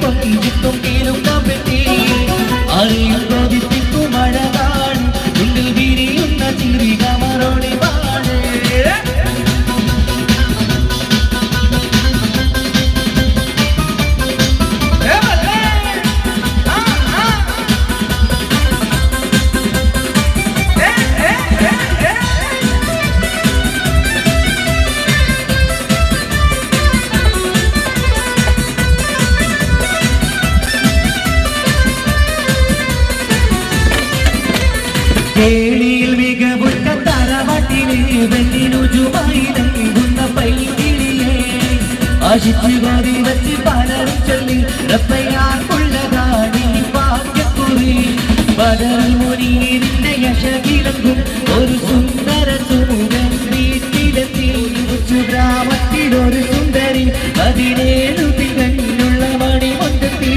കൊഞ്ചിത്തും കീലും കമ്പറ്റി അറിയും കൊതിപ്പിക്കും അഴകാണ് ഉള്ളിൽ വിരിയുന്ന ചിരി കമറോടി പാട് കേളിയിൽ മികവുറ്റ തറവാട്ടിലെ വെല്ലിനുജുമായി നൽകുന്ന പൈകിളിയെ ആശിച്ചു കോതി വച്ച് പലരും ചൊല്ലി റപ്പയാർക്കുള്ളതാണ് ഭാഗ്യക്കുറി ബദൽ മുനീറിന്റെ യശകിളങ്ങും ഒരു സുന്ദര സുമുഖൻ വീട്ടിലെത്തി ഗ്രാമത്തിലൊരു സുന്ദരി 17 തികഞ്ഞുള്ള മണിമുറ്റത്തി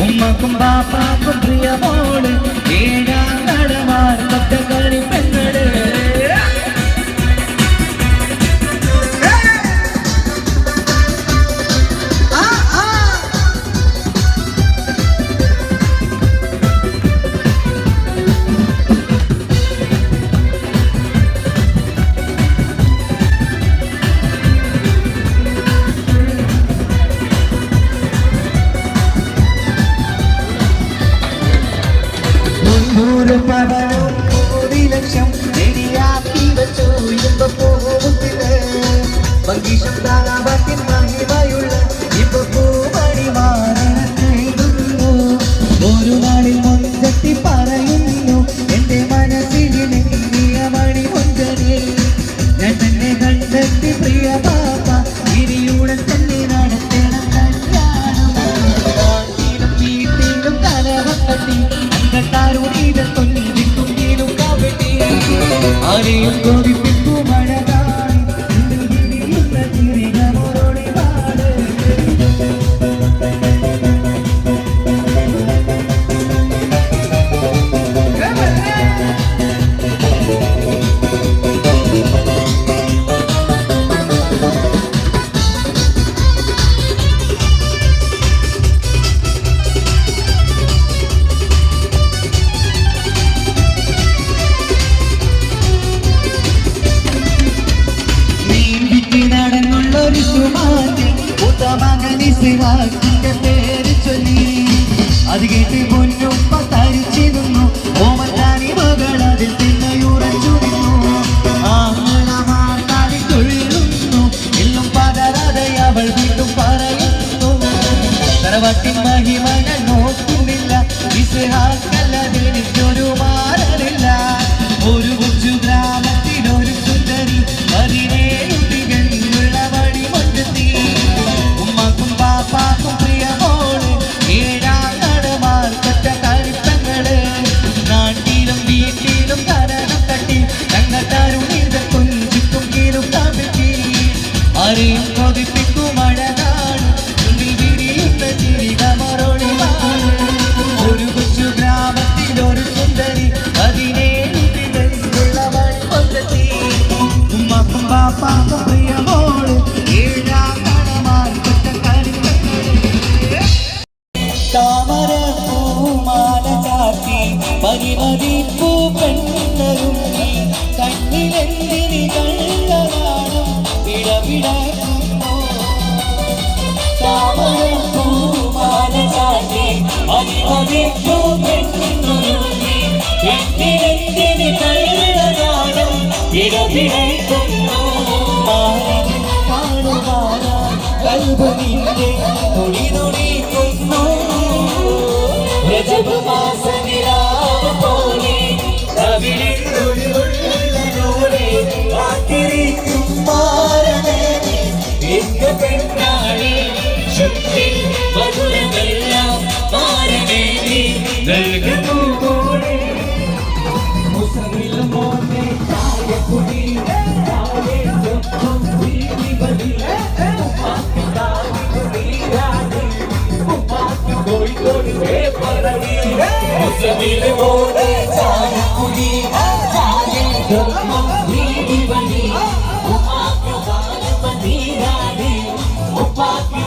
ഉമ്മക്കും ബാപ്പാക്കും പ്രിയമോള് ഏഴാം കടമാർ പച്ചക്കറി പെണ്ണട് പവനും 1 ലക്ഷം ശരിയാക്കി വെച്ചു ഇപ്പൊ പോകുന്നത് മങ്കീഷം താറാവാക്കിൻ മഹിമയുള്ള ഇപ്പൊ പൂമണി മാറിടുന്നു ഒരു നാളിൽ മുൻചെത്തി പറയുന്നു എന്റെ മനസ്സിലെങ്ങിയ മണി മുൻകരി ഞാൻ തന്നെ കണ്ടെത്തി പ്രിയ പാപ്പ ഇനിയുടൻ തന്നെ നടത്തണം കല്യാണം വീട്ടിലും കലവം കട്ടി ആരെയും കൊതിപ്പിക്കും അഴകായി ചിരികമോടി പാട് പേര് ചൊല്ലി അത് കേട്ട് പൊന്നുപ്പ തരിച്ചു നിന്നു ഓമത്താനി മകൾ അതിൽ തിന്നയുറച്ചു നിന്നു ആങ്ങളമാർക്കാടി തൊഴിലുന്നു എല്ലാം പതരാതെ അവൾ വീണ്ടും പറയുന്നു തറവാട്ടിൻ മഹിമ ഞാൻ നോക്കുന്നില്ല ഇസ്ഹാക്കല്ലാതെ എനിക്കൊരു മാറലില്ല ഒരു കൊച്ചു ഗ്രാമത്തിലൊരു സുന്ദരി 17 തികഞ്ഞുള്ള മണിമുറ്റത്തി ഉമ്മക്കും പാപ്പാക്കും പ്രിയമോള് ഏഴാം കടമാർ കൊച്ചക്കരിപ്പങ്ങള് നാട്ടിലും വീട്ടിലും കരണം കട്ടി ഞങ്ങൾക്കാരും ഇത് കൊഞ്ചിക്കും കീലും കമ്പറ്റി ആരെയും കൊതിപ്പിക്കും അഴകാണ് ഉള്ളിൽ വിരിയുന്ന ചിരി കമറോടി ഒരു കൊച്ചു ഗ്രാമത്തിലൊരു സുന്ദരി 17 തികഞ്ഞുള്ള മണിമുറ്റത്തി ഉമ്മക്കും പാപ്പാക്കും പ്രിയമോള് ഏഴാം കടമാർ താമര പൂമാല ചാത്തി പരിമതിപ്പൂ പെണ്ണൊരുങ്ങി കണ്ണിലെന്തിരി കള്ളനാണം വിടവിടക്കുന്നു താമര പൂമാല ചാത്തി പരിമതിപ്പൂ പെണ്ണൊരുങ്ങി കണ്ണിലെന്തിരി കള്ളനാണം വിടവിടക്കുന്നു കാണുവാനാ കൽബനിന്റെ തൊടി തൊടിക്കുന്നു രജബ് മാസനിലാവ് പോലെ കവിളിലൊഴിവുള്ളോടെ കാത്തിരിക്കും മാരണേ എന്റെ പെണ്ണാളി ചുറ്റിൽ മധുരമെല്ലാം മാരണേ നൽകുന്നു പോലെ മുസമിൽ മോനെ ചായക്കുടി Upapi,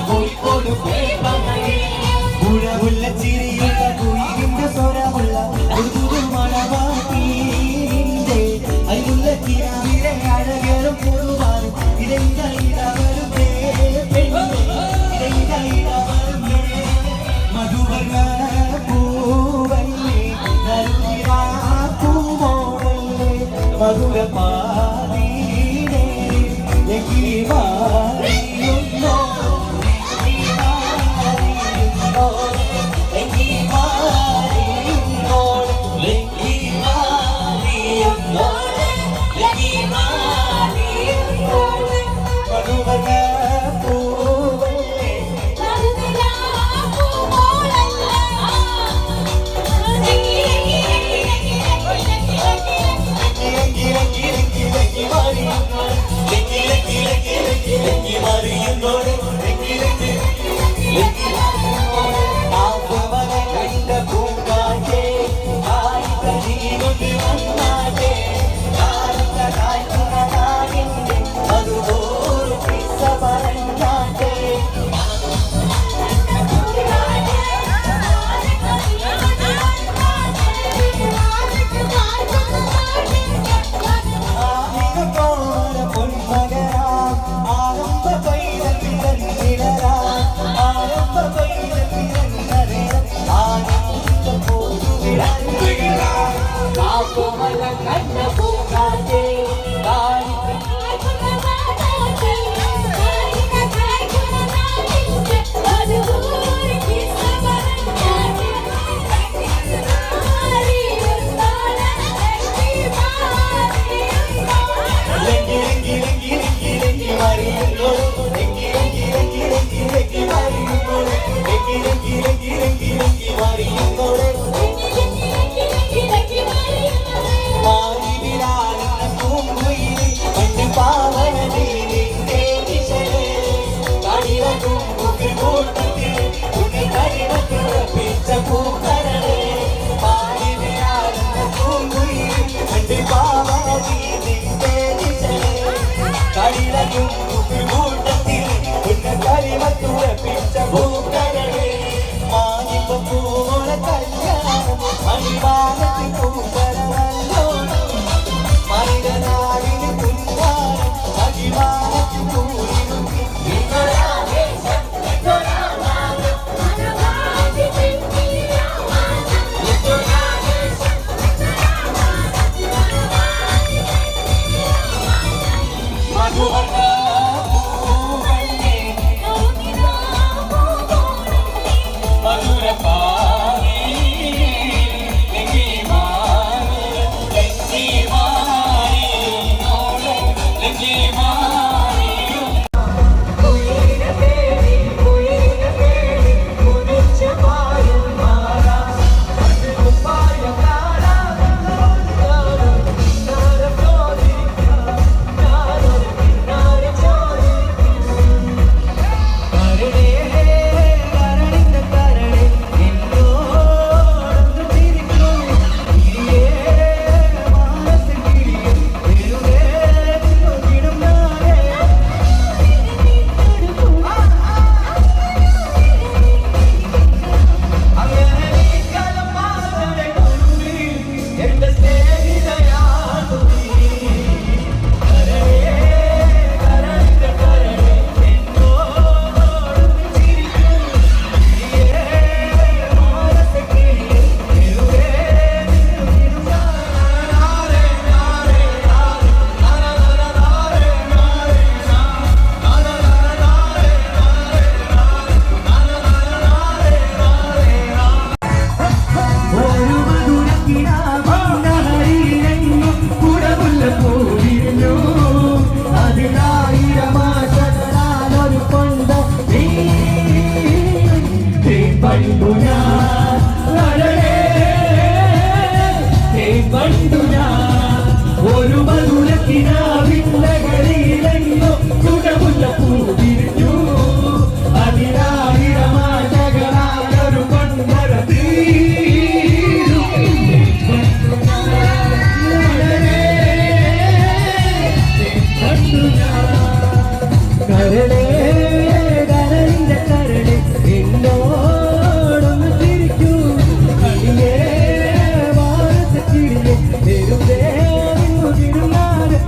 മധുരപാതീരേ എങ്കിലി മാറിയുന്നോ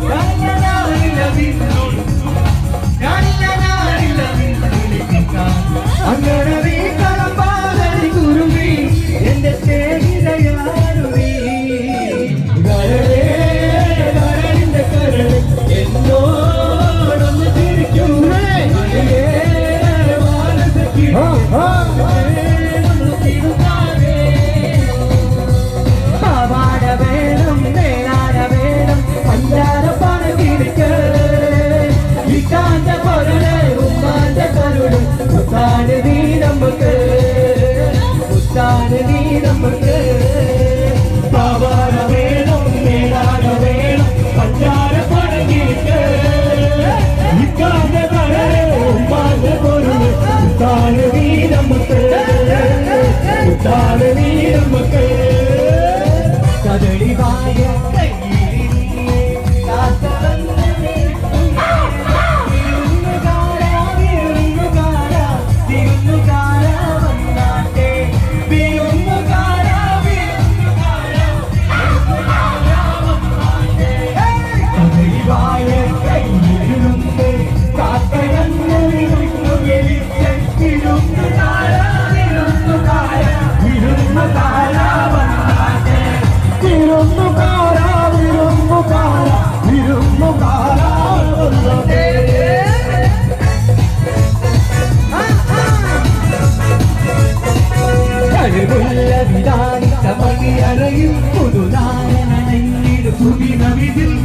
Right.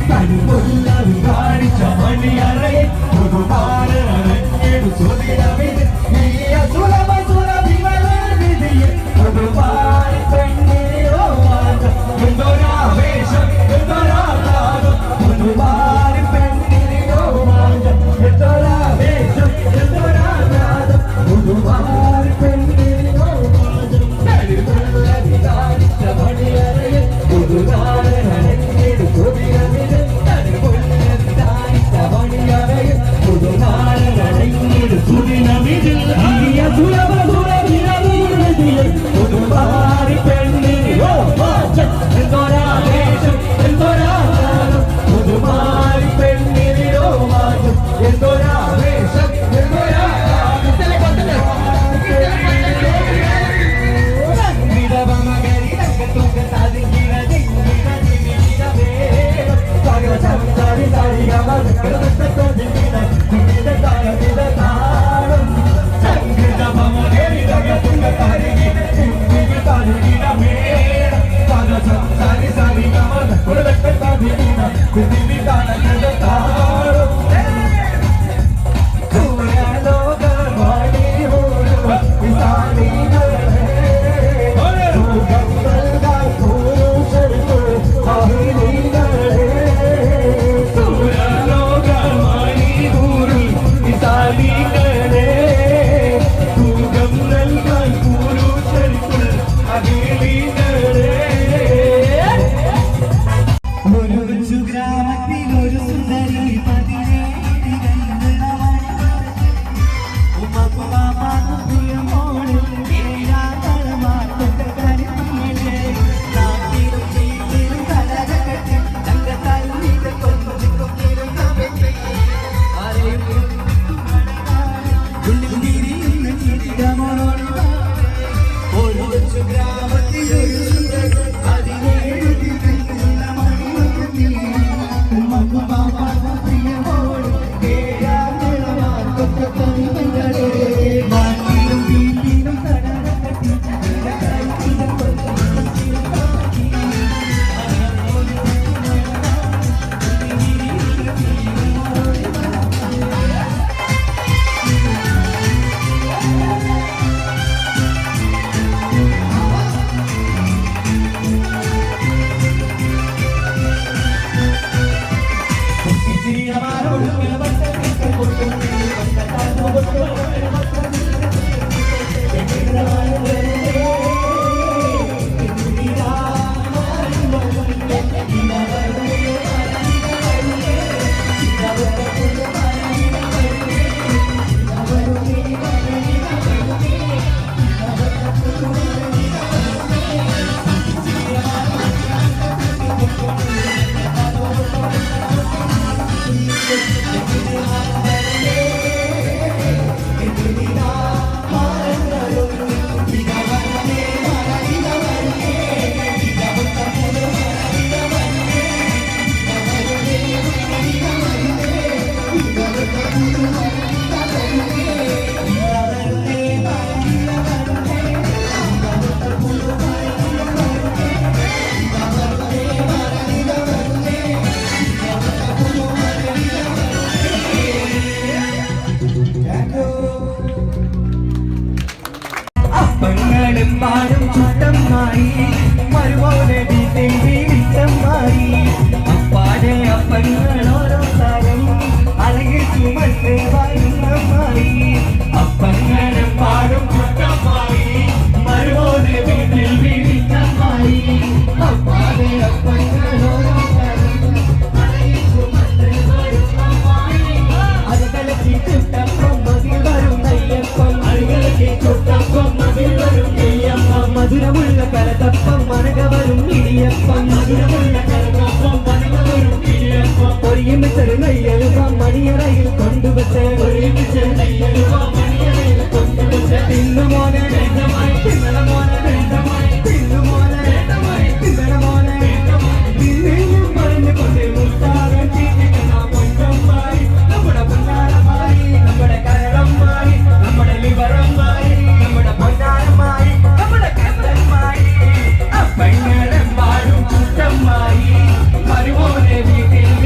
തനിമുല്ലവി കാണിച്ച മണിയറയിൽ പുതുമാരടങ്ങിയൊരു സുദിനമിത് ഈ അസുലഭ സുരഭിമലവിധിയിൽ പുതുമാരി പെണ്ണിനോ മാറ്റം എന്തൊരാവേശം എന്തൊരാഘാതം പുതുമാരി പെണ്ണിനോ മാറ്റം എന്തൊരാവേശം എന്തൊരാഘാതം പുതുമാരി പെണ്ണിനോ മാറ്റം തനിമുല്ലവി കാണിച്ച മണിയറയിൽ പുതുമാരടങ്ങിയൊരു സുദിനമിത് പുതുമാരി പെണ്ണിനോ മാറ്റം എന്തൊരാവേശം എന്തൊരാഘാതം പുതുമാരി പെണ്ണിനോ മാറ്റം എന്തൊരാവേശം പാടും ചുട്ടമ്മായി മരുമോനെ വീട്ടിൽ ജീവിച്ചമ്മായി അപ്പാടെ അപ്പങ്ങളോരോ താരം അഴകിൽ ചുമട്ട് വായുന്നമ്മായി അപ്പങ്ങളും പാടും ചുട്ടമ്മായി മരുമോനെ വീട്ടിൽ ജീവിച്ചമ്മായി അപ്പാടെ അപ്പങ്ങളോരോ താരം അഴകിൽ ചുമട്ട് വായുന്നമ്മായി അഴകലക്കി ചുട്ടപ്പം മതിൽ വരും നെയ്യപ്പം അഴകലക്കി ചുട്ടപ്പം മധുരമുള്ള കലതപ്പം മനകവരും ഇടിയപ്പം മധുരമുള്ള കലതപ്പം മനകവരും ഇടിയപ്പം ഒരുമിച്ചൊരു നെയ്യലുപ്പം മണിയറയിൽ കൊണ്ടുവച്ച് ഒരുമിച്ച് നെയ്യലുപ്പം മണിയറയിൽ കൊണ്ടുവച്ച് തിന്നുമോനെ തിന്നണ മോനെ തിന്നുമോനെ തിന്നണ മോനെ തിന്നു പറഞ്ഞുകൊണ്ട് മുത്താറം ജീവിക്കുന്ന പൊന്നമ്മായി നമ്മുടെ പൊന്നാരമായി നമ്മുടെ കരളമ്മായി നമ്മുടെ ലിവറമ്മായി നമ്മുടെ പൊന്നാരമായി അപ്പങ്ങളും പാടും ചുട്ടമ്മായി മരുമോനെ വീട്ടിൽ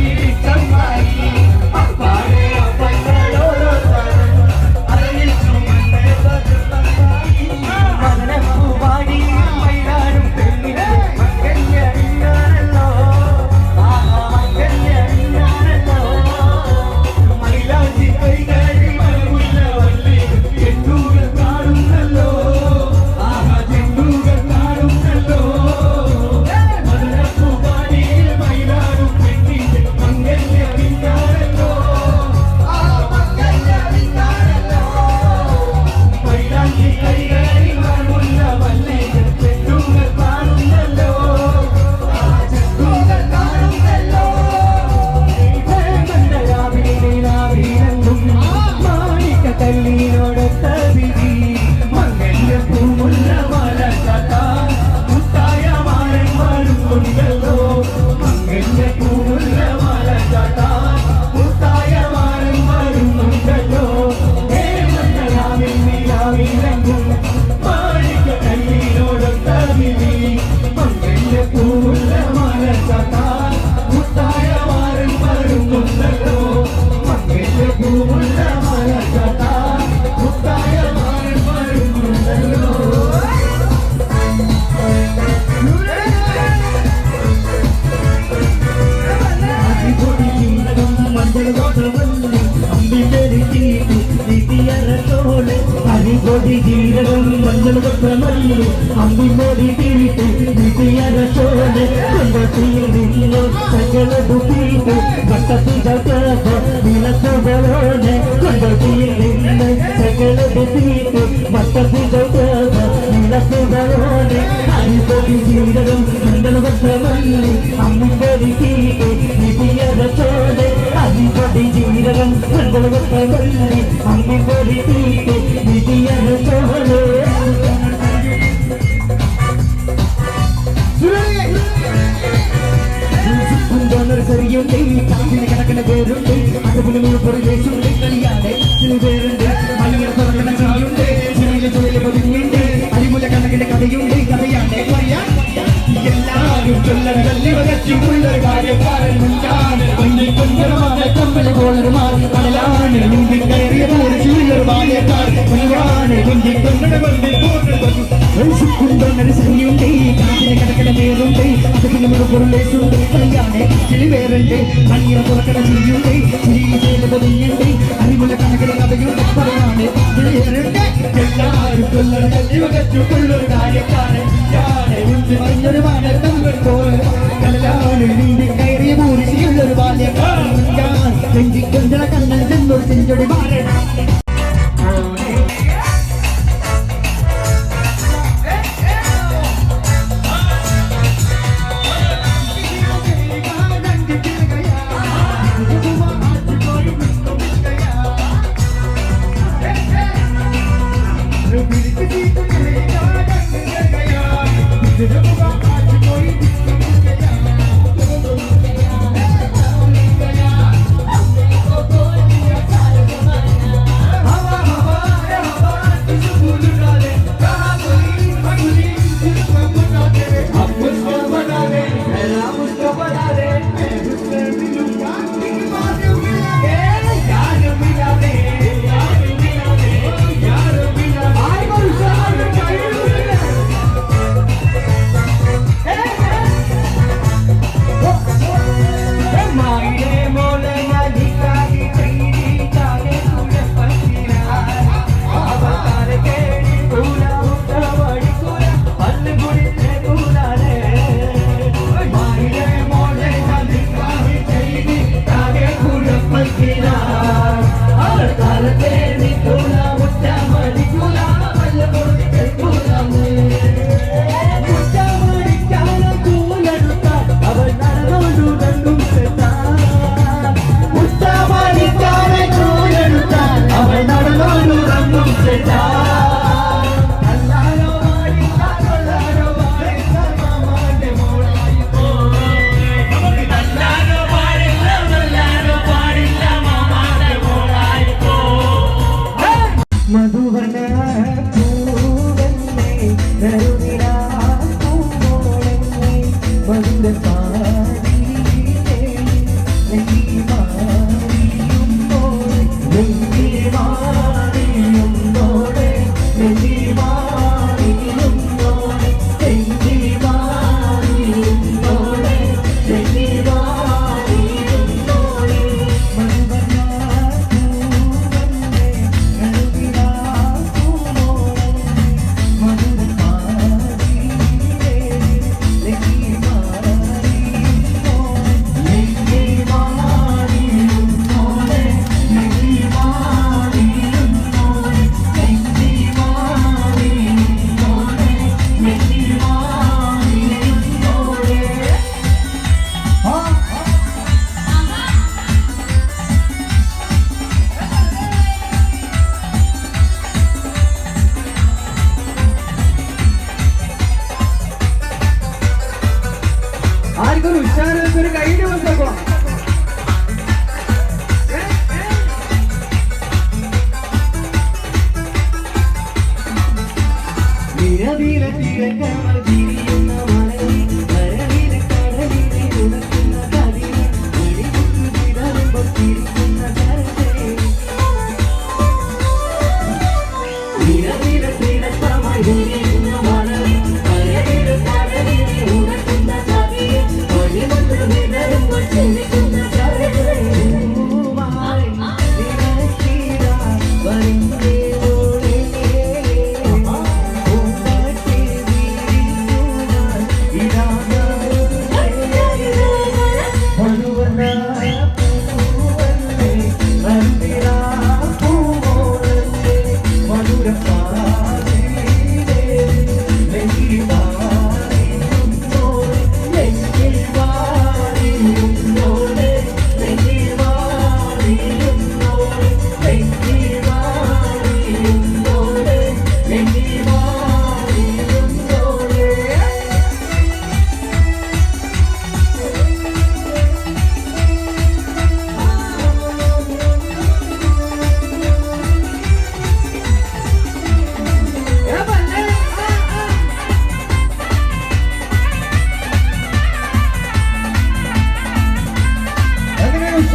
അരിപ്പൊടി ജീരകം മഞ്ഞൾ പത്രമല്ലു അമ്പിമോടി തീട്ട് വിധിയരശോനെ കൊണ്ടത്തിയിൽ നിന്നു സകലതു തീട്ട് വട്ടത്തിജാത്ത വിളക്കുകളോനെ കൊണ്ടത്തിയിൽ നിന്ന് സകലതു തീട്ട് വട്ടത്തിജാത്ത വിളക്കുകളോനെ അരിപ്പൊടി ജീരകം മഞ്ഞൾ പത്രമല്ലു അമ്പിമോടി തീട്ട് വിധിയരശോനെ അരിപ്പൊടി ജീരകം മഞ്ഞൾ പത്രമല്ലു അമ്പിമോടി തീട്ട് വിധിയരശോനെ നഴ്സറിയുണ്ട് കാറ്റിന് കിടക്കുന്ന പേരുണ്ട് അതുപോലെ പുറകേശുണ്ട് കളിയാതെ പേരുണ്ട് മണിയർ തുറക്കുന്ന ചിരിയുണ്ട് ചിരിയിലെ ചുഴലി പതിഞ്ഞുണ്ട് അരിമുല കണക്കിന്റെ കഥയുണ്ട് കഥയാതെ പറയാൻ എല്ലാവരും ചൊല്ലൊരു കാര്യക്കാരൻ മുൻകാണ് കൊഞ്ചരമാണ് കമ്പളി പോലൊരു മാറി കടലാണ് മുമ്പിൽ കയറിയ പോലെ ചുള്ളൊരു ബാല്യക്കാർ കൊല്ലുവാണ് മുമ്പിൽ കൊണ്ടു നഴ്സറിയുണ്ട് കാറ്റിന് കിടക്കുന്ന പേരുണ്ട് അതുപോലെ പുറകേശുണ്ട് കളിയാതെ ചിരി പേരുണ്ട് മണിയർ തുറക്കുന്ന ചിരിയുണ്ട് ചിരിയിലെ പതിഞ്ഞുണ്ട് അരിമുല കണക്കിന്റെ കഥയുണ്ട് പറയാന് പേരുണ്ട് എല്ലാവരും ചൊല്ലൊരു കാര്യക്കാരൻ മഞ്ഞൊരു മാനത്തങ്ങൾ പോലെ കടലാണ് നീന്തി കയറിയ മൂരിശിയുള്ളൊരു ബാല്യക്കാരൻ കൊഞ്ചിക്കൊഞ്ച കണ്ണൻ ചെന്നൊരു ചെഞ്ചൊടി മാറൻ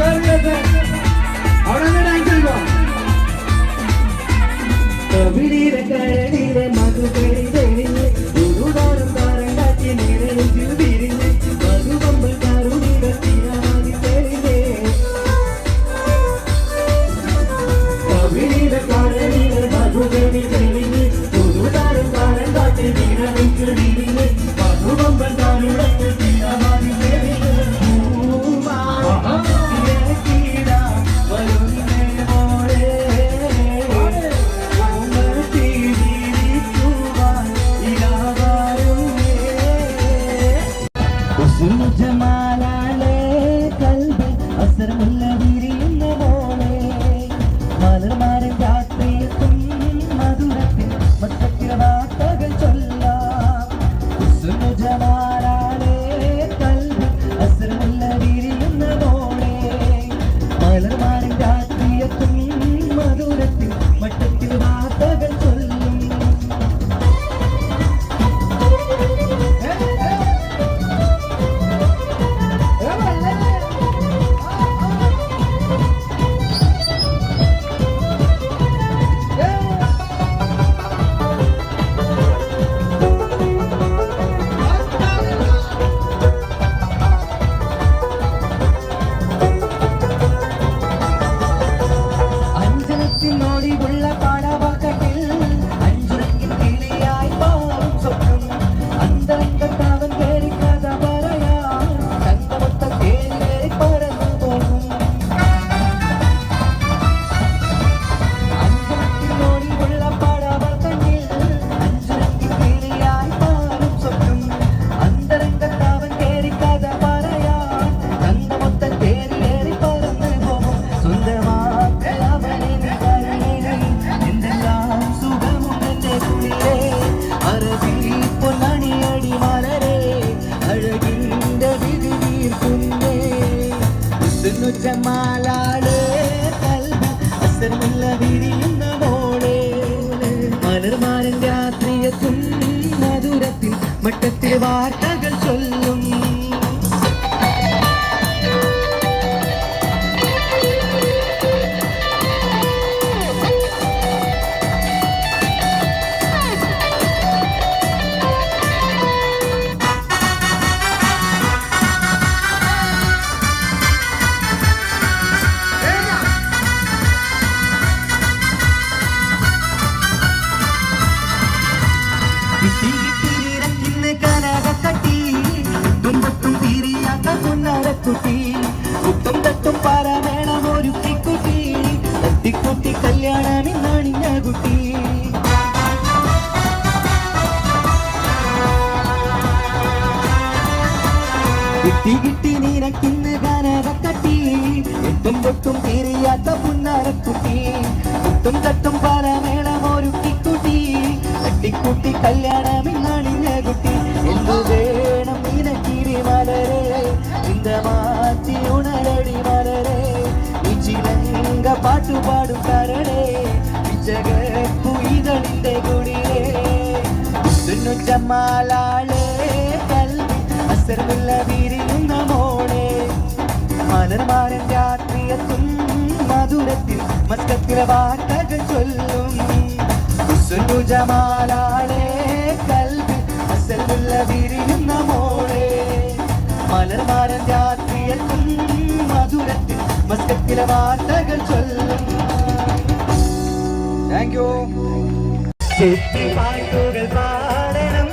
അവിടെ ഡാൻസ് കളിക്കോ കവിളിയിലെ കരടിയിലെ മധുകരി തെളിഞ്ഞ് ഉരുടാറും കാരണ്ടാക്കി നേരിച്ചു തിരിഞ്ഞ് മധുപമ്പൽ കരുണികൾ തീരാതി തെളിഞ്ഞ് കവിളിയിലെ കരടിയിലെ മധുകരി തെളിഞ്ഞ് ഉരുടാറും കാരണ്ടാക്കി നേരിച്ചു തിരിഞ്ഞ് മധുപമ്പൽ കരുണകൾ തീരാതി തെളിഞ്ഞ് ജമാലാലേ കൽബിൽ അസരമുള്ള വിരിയുന്ന പോലെ മലർമാരൻ രാത്രിയെത്തും മധുരത്തിൽ മൊത്തത്തിൽ വാർത്തകൾ ചൊല്ലാം ജമാലാലേ കൽബിൽ അസരമുള്ള വിരിയുന്ന പോലെ മലർമാരൻ രാത്രിയെത്തും മധുരത്തിൽ മൊത്തത്തിൽ വാർത്തകൾ ചൊല്ലും ോടിയുള്ള പാടവാക്കട്ടിൽ അഞ്ചുറങ്ങിൽ കിളിയായി പാറും സ്വപ്നം അന്തരംഗത്താവൻ കേറി കഥ പറയാൻ തങ്കമൊത്ത കേറി പറന്നു പോകും അഞ്ചുറങ്ങിനോടിയുള്ള പാടവാക്കട്ടിൽ അഞ്ചുറങ്ങിൽ കിളിയായി പാറും സ്വപ്നം അന്തരംഗത്താവൻ കേറി കഥ പറയാൻ തങ്കമൊത്ത കേറി പറന്നു പോകും സ്വന്തമാക്കി അവനെ പൊന്നണിയടി മലരെ അഴകിന്റെ വിധി തീർക്കുന്നേ ജമാലാളേ കൽബ് അസരമുള്ള വിരിയുന്ന മോളെ മലർമാരൻ രാത്രിയെത്തും മധുരത്തിൽ മട്ടത്തിൽ വാർത്തകൾ ചൊല്ലും കുട്ടും തട്ടും പാരാമേണം ഒരു കുട്ടി തട്ടിക്കുട്ടി കല്യാണമിന്നാണിഞ്ഞ കുട്ടി കിട്ടി കിട്ടി നീനക്കിന്ന് കനകക്കട്ടി എട്ടും പൊട്ടും തീരിയാത്ത പുന്നാരക്കുട്ടി കുട്ടും തട്ടും പാരാമേണം ഒരു കുട്ടി തട്ടിക്കുട്ടി കല്യാണമിന്നാണിഞ്ഞ കുട്ടി എന്തു വേണം നീനക്കിരി മലരെ മാറ്റി ഉണരടി മലരെ ചിലങ്ക പാട്ടുപാടും കരടേ ജഗപ്പുയിതളിന്റെ കുടിയേ ജമാലാളേ കൽബി അസരമുള്ള വിരിയുന്ന മോളെ മലർമാരൻ രാത്രിയെത്തും മധുരത്തിൽ മസ്കത്തിലെ വാർത്തകൾ ചൊല്ലും ജമാലാളേ കൽബി അസരമുള്ള വിരിയുന്ന മോളെ മലർമാരൻ രാത്രിയെത്തും മധുരത്തിൽ മസ്കത്തിലെ വാർത്തകൾ ചൊല്ലും താങ്ക് യു പാട്ടുകൾ പാടണം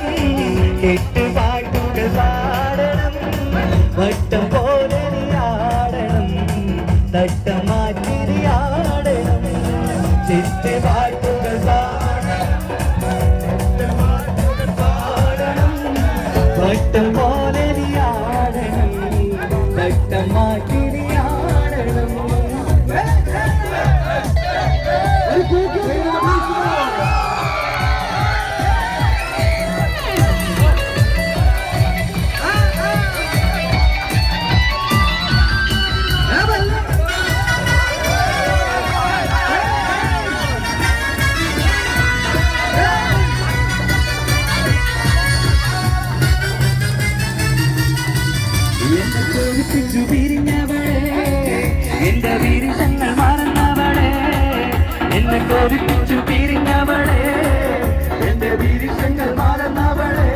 പാട്ടുകൾ പാടണം വട്ടം പോലെ ആടണം തട്ടം മാറ്റി ആടണം പാട്ടുകൾ പാടണം വട്ടം പോലെ ആടണം തട്ടം മാറ്റി ആടണം കൊതിപ്പിച്ചു പിരിഞ്ഞവളെ എന്റെ വിരിശങ്ങൾ മറന്നവളെ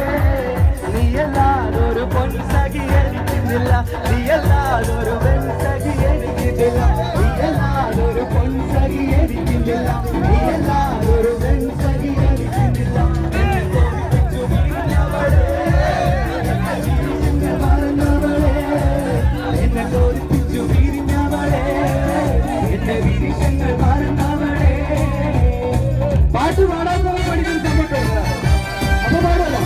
നീയല്ലാതൊരു പൊൻസഖി എനിക്കുന്നില്ല നീയല്ലാതൊരു വെൺസഖി എനിക്കില്ല നീയല്ലാതൊരു പൊൻസഖി എനിക്കില്ല നീയല്ലാതൊരു വെൺസഖി എനിക്കില്ല കൊതിപ്പിച്ചു പിരിഞ്ഞവളെ വിരിശങ്ങൾ മറന്നവളെ എന്നെ കൊതിപ്പിച്ചു പിരിഞ്ഞവളെ എന്റെ വിരിശങ്ങൾ മറന്നവളെ പാട്ട് പാടാൻ പഠിക്കുന്ന സമയത്ത് അപ്പൊ പാടല്ല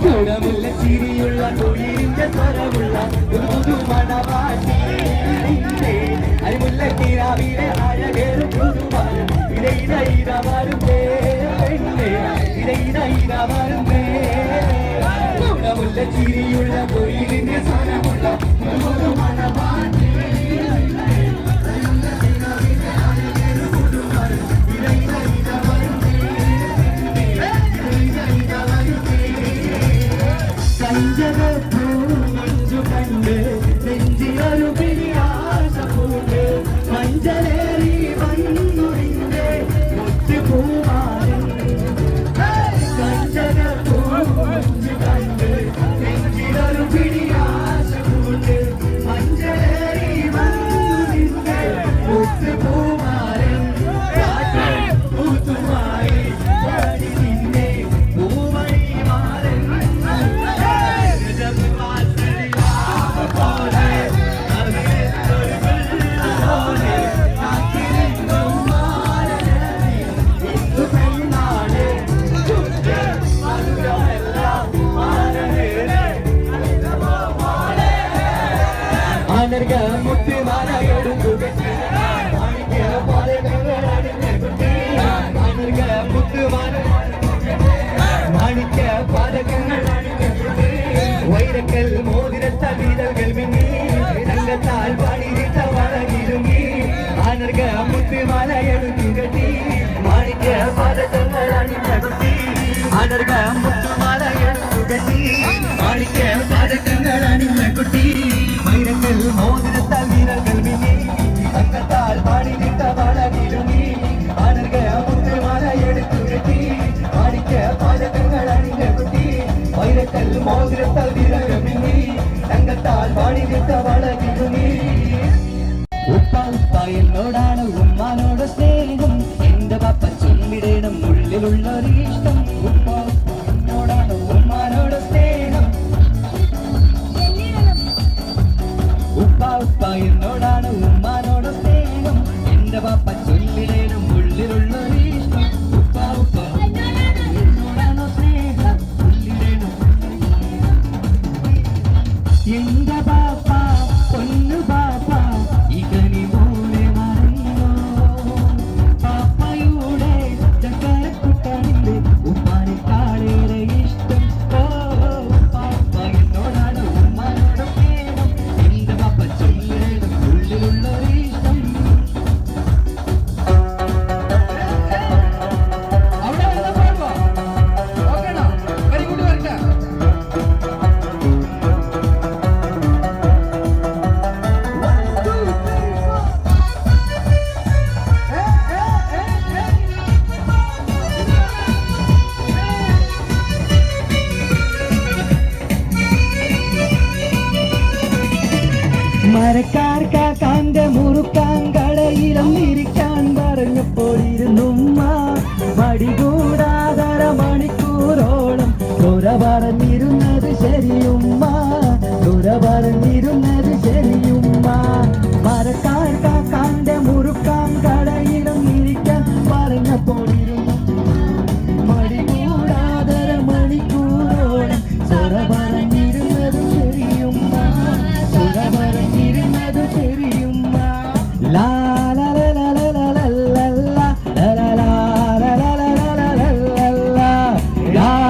ചുടമുള്ള ചിരിയുള്ള കുളിരിന്റെ സ്വരമുള്ള ഒരു പുതുമണവാട്ടി അരിമുല്ല കിരാവിലെ അഴകേറും പുതുമാരും ഇടയിലയിരവരും ഇടയിലയിരവരും ചുടമുള്ള ചിരിയുള്ള കുളിരിന്റെ സ്വരമുള്ള ഒരു പുതുമണവാട്ടി മഞ്ചു കണ്ട് നെഞ്ചിലൊരു പിരിയാശപ്പൂണ്ട് മഞ്ചലേറി വന്നുറിന്റെ മുത്തുപൂമാരൻ മഞ്ചു കണ്ട് നെഞ്ചിലൊരു പിരിയാശപ്പൂണ്ട് മഞ്ചലേറി വന്നുറിന്റെ മുത്തുപൂമാരൻ പൂത്തുമായി പാടി നിന്നെ പൂവഴി മാറൻ അനർഗ മുത്തുമാല എടുക്കുകെട്ടി അനർഗ മുത്തുമാല മാണിക്യ പാദകങ്ങൾ വൈരക്കൽ മോതിരത്താൽ വീരകൾ മിന്നി രംഗത്താൽ പാടിയിട്ട വളകിരുങ്ങി അനർഗ മുത്തുമാല എടുക്കുകെട്ടി മാണിക്യ പാദകങ്ങൾ അണിഞ്ഞകുത്തി അനർഗ മുത്തുമാല എടുക്കുകെട്ടി മാണിക്യ പാദകങ്ങൾ അണിഞ്ഞകുട്ടി വൈരക്കൽ മോതിരത്താൽ വീരകൾ മിന്നി രംഗത്താൽ പാടിയിട്ട വളകിരുങ്ങി അനർഗ മുത്തുമാല എടുക്കുകെട്ടി മാണിക്യ പാദകങ്ങൾ അണിഞ്ഞകുട്ടി വൈരക്കൽ മോതിരത്താൽ വീരകൾ മിന്നി രംഗത്താൽ പാടിയിട്ട വളകിരുങ്ങി ഉപ്പ ഉപ്പ എന്നോടാണ് ഉമ്മാനോട് സ്നേഹം എന്റെ പപ്പ ചൊല്ലിടണം ഉള്ളിലുള്ളൊരു ഇഷ്ടം ഉപ്പ ഉപ്പ എന്നോടാണ് ഉമ്മാനോട് സ്നേഹം ഉപ്പ ഉപ്പ എന്നോടാണ് ഉമ്മാനോട് സ്നേഹം എന്റെ പപ്പ ചൊല്ലിടണം ഉള്ളിലുള്ളൊരു ഇഷ്ടം ഉപ്പ ഉപ്പ എന്നോടാണോ സ്നേഹം ഉള്ളിടണം എന്റെ പാപ്പ പൊന്നു പാപ്പ ഇകനി പോലെ മറന്നോ പാപ്പയുടെ ചക്കരക്കുട്ടനിന്റെ ഉമ്മാനെക്കാളേറെ ഇഷ്ടം ഓ പാപ്പ എന്നോടാണ് ഉമ്മാനോട് സ്നേഹം എന്റെ പാപ്പ ചൊല്ലിടണം ഉള്ളിലുള്ള ഇഷ്ടം അവിടെ വന്നാ പാടുവാ ഓക്കേണോ വെരി ഗുഡ് വരട്ടെ മരക്കാർ കാക്കാന്റെ മുറുക്കാൻ കടയിലും ഇരിക്കാൻ പറഞ്ഞപ്പോൾ ഇരുന്നുമ്മ മടികൂടാതര മണിക്കൂറോളം ദുര പറഞ്ഞിരുന്നത് ശരിയുമ്മ ദുര പറഞ്ഞിരുന്നത് ശരിയുമ്മ മരക്കാർ കാക്കാന്റെ മുറുക്കാൻ കടയിലും ഇരിക്കാൻ പറഞ്ഞപ്പോൾ ഇരുന്നു മടികൂടാതര മണിക്കൂറോളം ദുര പറഞ്ഞിരുന്നത് ശരിയുമ്മ ദുര പറഞ്ഞിരുന്നത് ശരിയുമ്മ ലാ ലാ ലാ ലാ ലാ ലാ ലാ ലാ ലാ ലാ ലാ ലാ ലാ ലാ ലാ ലാ ലാ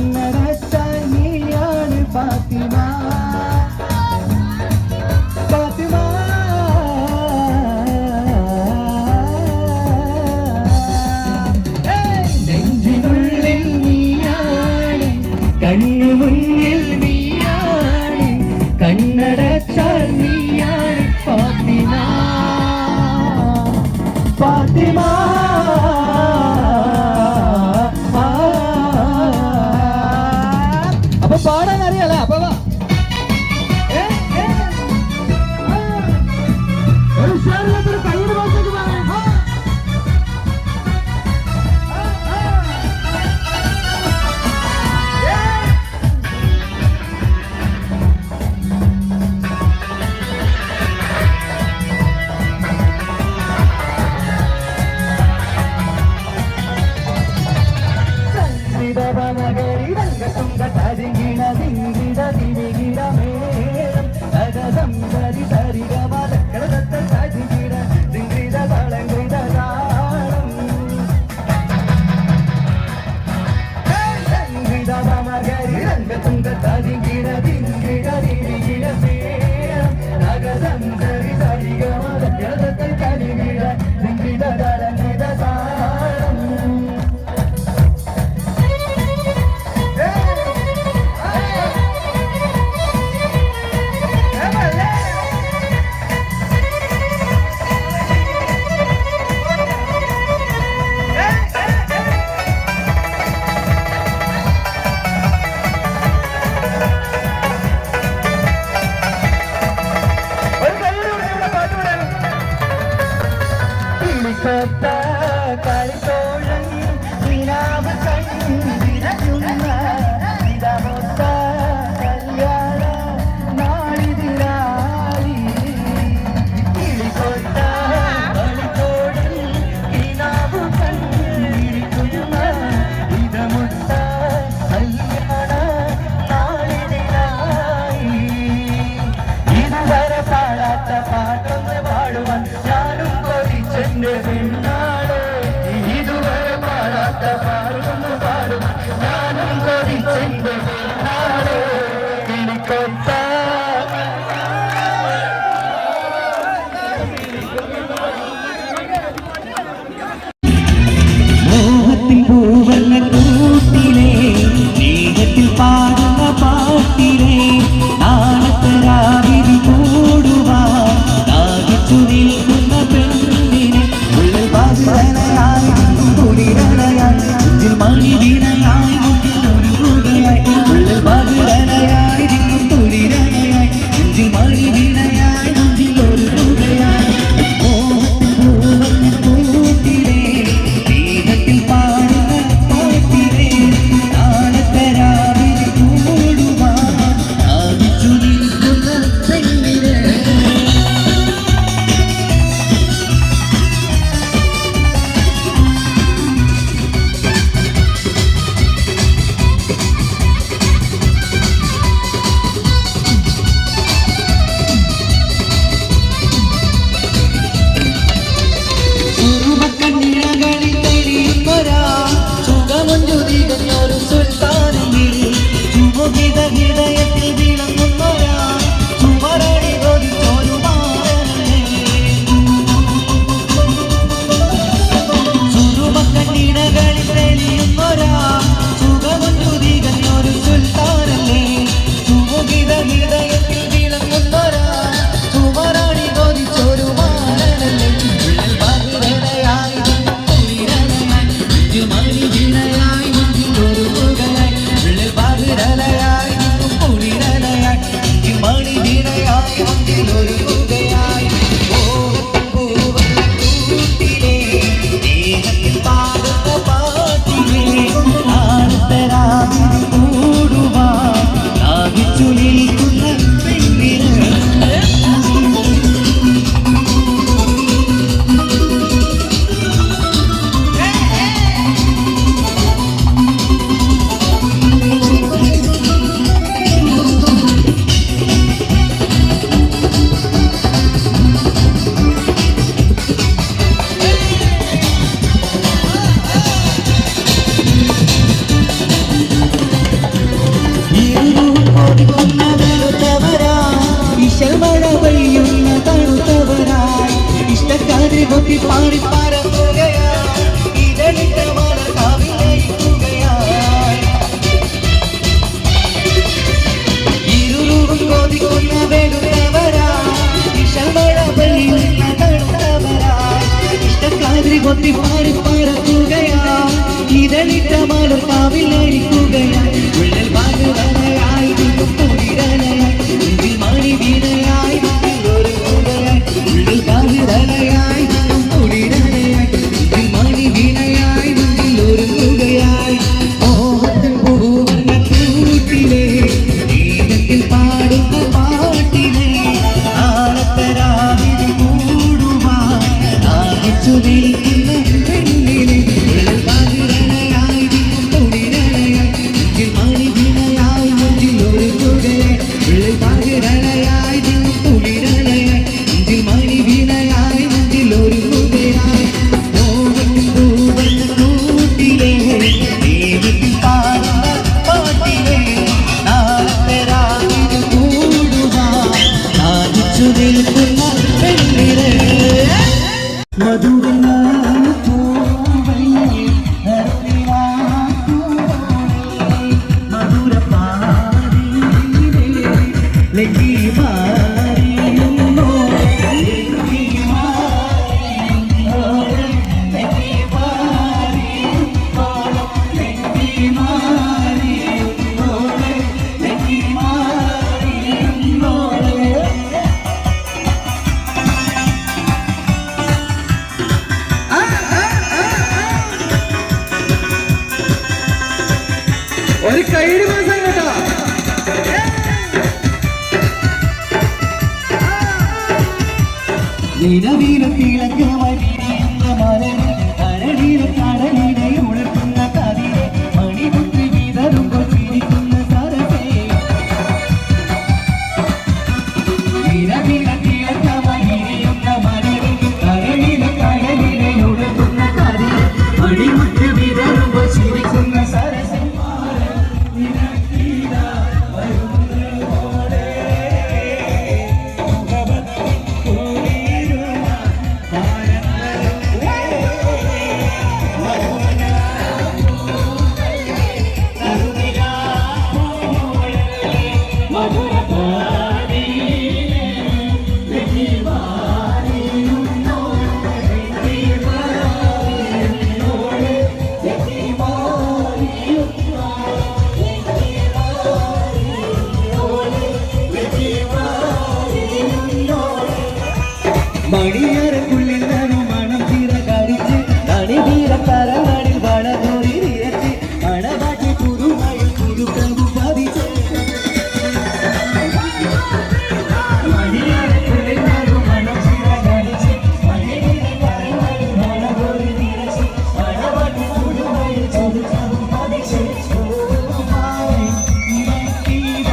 കണ്ണടച്ചാൽ നീയാണ് ഫാത്തിമ ഫാത്തിമ നെഞ്ചിനുള്ളിൽ നീയാണ് കണ്ണു മുന്നിൽ നീയാണ് കണ്ണടച്ചാൽ നീയാണ് ഫാത്തിമ ഫാത്തിമ അപ്പൊ പാടാൻ അറിയാലോ അപ്പൊ വാ. ഒരു ഷേറിലൊരു കയ്യിൽ പോയിട്ട് പറയാം നഗരി രംഗത്തുങ്ക തരികിട ദിങ്കിട ദിവികിട മേളം തകസം സരി സരിഗമ ദക്കടദത്ത തരികിട ദിങ്കിട തളങ്കിട താളം സംഗീത മഗരി രംഗത്തുങ്ക തരികിട ദിങ്കിട ദിവികിട മേളം തകസം സരി സരിഗമ ദക്കടദത്ത തരികിട ദിങ്കിട തളങ്കിട താളം കൊത്തി പാറി പറക്കുകയായി ഇതളിട്ട മലർക്കാവിലയിക്കുകയായി ഇരുളും കൊതിക്കുന്ന വെളുത്തവരായി ഇഷമഴ പെയ്യുന്ന തണുത്തവരായി ഇഷ്ടക്കാതിരി കൊത്തി പാറി പറക്കുകയായി ഇതളിട്ട മലർക്കാവിലയിക്കുകയായി ഉള്ളിൽ പാകുതലയായി നിന്നും കുളിരലയായി നെഞ്ചിൽ മണി വീണയായി ഒരുങ്ങുകയായി ഉള്ളിൽ പാകുതലയായി നിന്നും കുളിരലയായി നെഞ്ചിൽ മണി വീണയായി നെഞ്ചിൽ ഒരുങ്ങുകയായി മോഹത്തിൽ പൂവുന്ന കൂട്ടിലെ ദീപത്തിൽ പാടുന്ന പാട്ടിലെ ആളത്തരാവിൽ കൂടുവാൻ ആകിച്ചു നിൽക്കുന്ന പെണ്ണിനെ ഉള്ളിൽ പാകുതലയായി നിന്നും കുളിരലയായി നെഞ്ചിൽ മണി വീണയായി നെഞ്ചിൽ ഒരുങ്ങുകയായി ഉള്ളിൽ പാകുതലയായി നിന്നും കുളിരലയായി നെഞ്ചിൽ മണി വീണയായി നെഞ്ചിൽ ഒരുങ്ങുകയായി മോഹത്തിൽ പൂവുന്ന കൂട്ടിലെ ദീപത്തിൽ പാടുന്ന പാട്ടിലെ നാളത്തെ കൂടുവാൻ സാധിച്ചു നിൽക്കുന്ന പെണ്ണിനെ മധുരനാ പൂവൈ നറുനിലാ പൂവോളെ മധുരപ്പാടിയിലെ ലജ്ജി മാറിയുന്നോ ലജ്ജി മാറിയുന്നോ ലജ്ജി മാറിയുന്നോ ലജ്ജി മാറിയുന്നോ ലജ്ജി മാറിയുന്നോ ഒരു കൈയ്യടി മാസം കേട്ടോ നിലവിലത്തിളക്കമായി വിരിയുന്ന മലരെ കരളിലെ കടലിനെ ഉണർത്തുന്ന കതിരെ മണിമുത്ത് വിതറുമ്പോൾ ചിരിക്കുന്ന സരസേ നിലവിലത്തിളക്കമായി വിരിയുന്ന മലരെ കരളിലെ കടലിനെ ഉണർത്തുന്ന കതിരെ മണിമുത്ത് വിതറുമ്പോൾ ചിരിക്കുന്ന സരസേ മണിയറക്കുള്ളിൽ നനു മണം തീര കരിച്ച് തണിതീര കരങ്ങളിൽ വളകൂറി നിരച്ച് മണവാട്ടി പുതുമയിൽ പുതുക്കമ്പു പതിച്ച് മണിയറക്കുള്ളിൽ നനു മണം തീര കരിച്ച് തണിതീര കരങ്ങളിൽ വളകൂറി നിരച്ച് മണവാട്ടി പുതുമയിൽ പുതുക്കമ്പു പതിച്ച് പൂവുമായി ഇരട്ടീര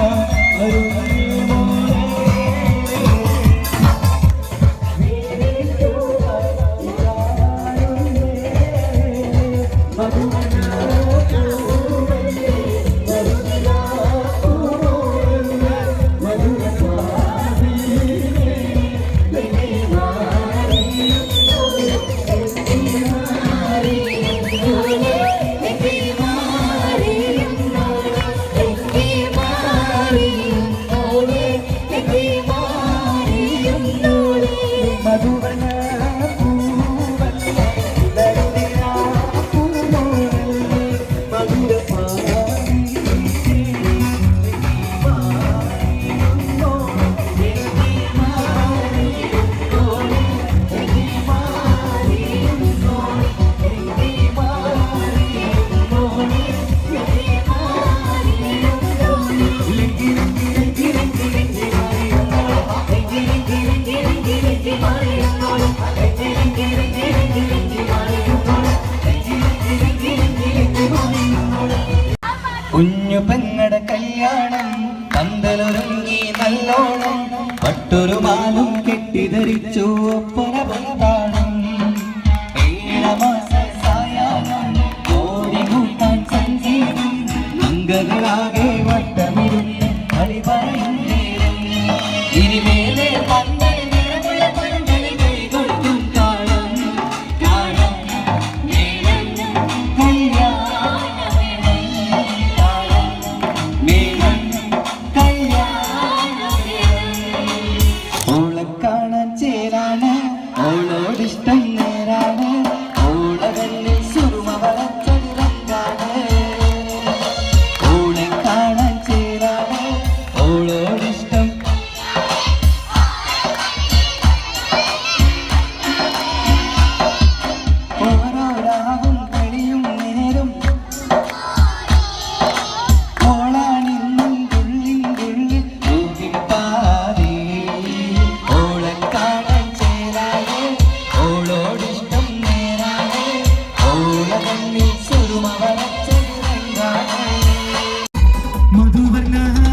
കുഞ്ഞു പെങ്ങടെ കല്യാണം പന്തലൊരുങ്ങി നല്ലോണം പട്ടൊരു മാലും കെട്ടിധരിച്ചു ഒപ്പന പന്താണം 7 മാസ സായാഹ്നം ഓടികൂട്ടാൻ സംഗീതം അംഗങ്ങളാകെ വട്ടമിരുന്ന് കളി പറയും നേരം ഇനി മേലെ പന്തൽ നിറമുള്ള പന്തൽ കൈ കൊടുക്കും താളം മധുവർണ്ണ